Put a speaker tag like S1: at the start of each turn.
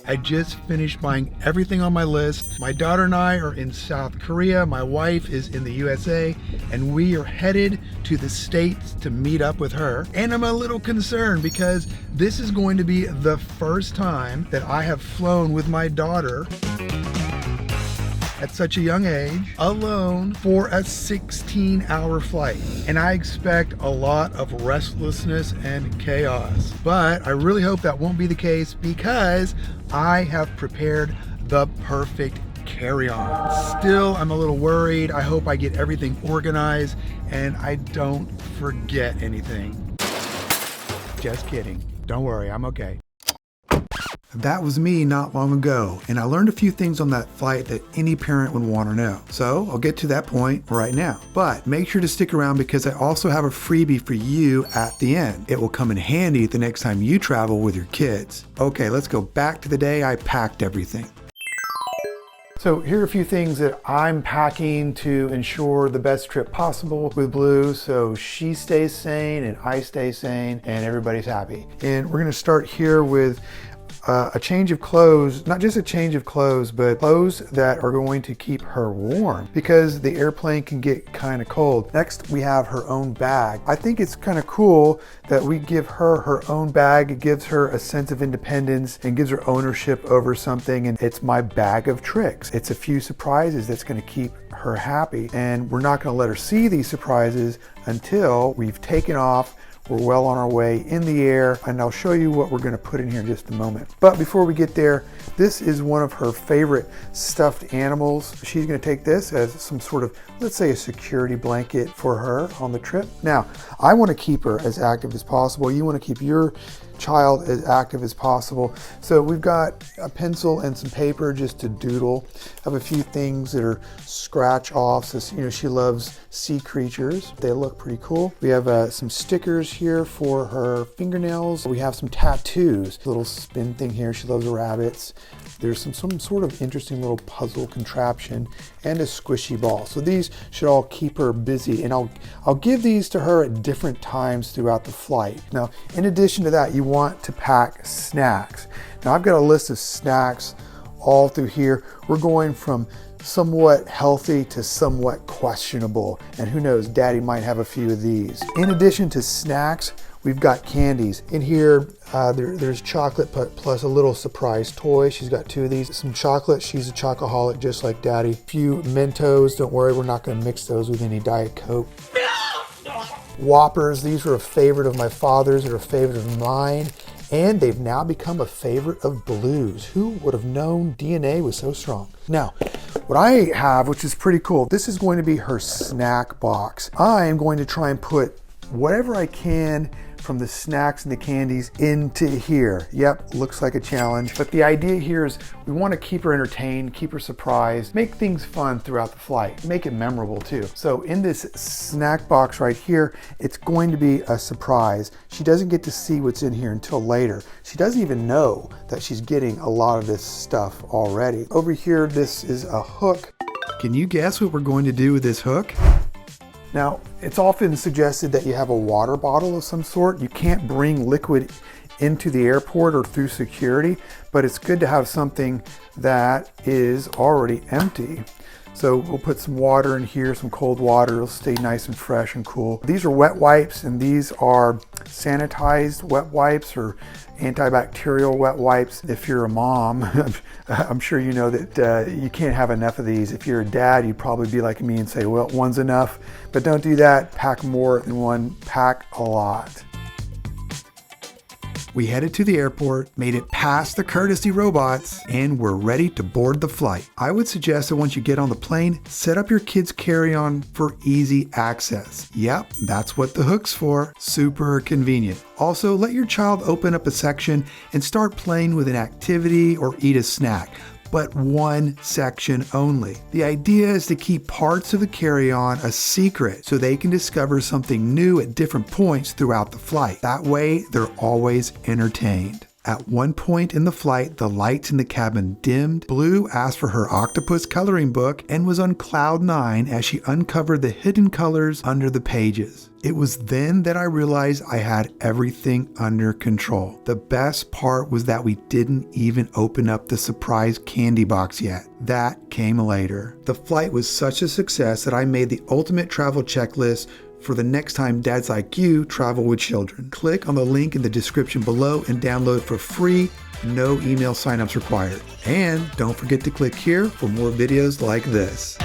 S1: I just finished buying everything on my list. My daughter and I are in South Korea. My wife is in the USA, and we are headed to the States to meet up with her. And I'm a little concerned because this is going to be the first time that I have flown with my daughter at such a young age, alone, for a 16-hour flight. And I expect a lot of restlessness and chaos. But I really hope that won't be the case because I have prepared the perfect carry-on. Still, I'm a little worried. I hope I get everything organized and I don't forget anything. Just kidding. Don't worry, I'm okay. That was me not long ago, and I learned a few things on that flight that any parent would want to know. So I'll get to that point right now. But make sure to stick around because I also have a freebie for you at the end. It will come in handy the next time you travel with your kids. Okay, let's go back to the day I packed everything. So here are a few things that I'm packing to ensure the best trip possible with Blue so she stays sane and I stay sane and everybody's happy. And we're gonna start here with a change of clothes, not just a change of clothes, but clothes that are going to keep her warm because the airplane can get kind of cold. Next, we have her own bag. I think it's kind of cool that we give her her own bag. It gives her a sense of independence and gives her ownership over something. And it's my bag of tricks. It's a few surprises that's going to keep her happy. And we're not going to let her see these surprises until we've taken off. We're well on our way in the air, and I'll show you what we're going to put in here in just a moment. But before we get there, this is one of her favorite stuffed animals. She's going to take this as some sort of, let's say, a security blanket for her on the trip. Now, I want to keep her as active as possible. You want to keep your child as active as possible. So we've got a pencil and some paper just to doodle. I have a few things that are scratch offs. So, you know, she loves sea creatures. They look pretty cool. We have some stickers here for her fingernails. We have some tattoos. A little spin thing here. She loves rabbits. There's some sort of interesting little puzzle contraption and a squishy ball. So these should all keep her busy, and I'll give these to her at different times throughout the flight. Now, in addition to that, you want to pack snacks. Now, I've got a list of snacks all through here. We're going from somewhat healthy to somewhat questionable, and who knows, Daddy might have a few of these. In addition to snacks, we've got candies. In here, there's chocolate plus a little surprise toy. She's got two of these. Some chocolate, she's a chocoholic just like Daddy. A few Mentos, don't worry, we're not gonna mix those with any Diet Coke. Whoppers, these were a favorite of my father's, they're a favorite of mine, and they've now become a favorite of Blue's. Who would have known DNA was so strong? Now, what I have, which is pretty cool, this is going to be her snack box. I am going to try and put whatever I can from the snacks and the candies into here. Yep, looks like a challenge. But the idea here is we want to keep her entertained, keep her surprised, make things fun throughout the flight, make it memorable too. So in this snack box right here, it's going to be a surprise. She doesn't get to see what's in here until later. She doesn't even know that she's getting a lot of this stuff already. Over here, this is a hook. Can you guess what we're going to do with this hook? Now, it's often suggested that you have a water bottle of some sort. You can't bring liquid into the airport or through security, but it's good to have something that is already empty. So we'll put some water in here, some cold water. It'll stay nice and fresh and cool. These are wet wipes, and these are sanitized wet wipes or antibacterial wet wipes. If you're a mom, I'm sure you know that you can't have enough of these. If you're a dad, you'd probably be like me and say, well, one's enough. But don't do that. Pack more than one. Pack a lot. We headed to the airport, made it past the courtesy robots, and we're ready to board the flight. I would suggest that once you get on the plane, set up your kids' carry-on for easy access. Yep, that's what the hook's for. Super convenient. Also, let your child open up a section and start playing with an activity or eat a snack, but one section only. The idea is to keep parts of the carry-on a secret so they can discover something new at different points throughout the flight. That way, they're always entertained. At one point in the flight, the lights in the cabin dimmed. Blue asked for her octopus coloring book and was on cloud 9 as she uncovered the hidden colors under the pages. It was then that I realized I had everything under control. The best part was that we didn't even open up the surprise candy box yet. That came later. The flight was such a success that I made the ultimate travel checklist for the next time dads like you travel with children. Click on the link in the description below and download for free. No email signups required. And don't forget to click here for more videos like this.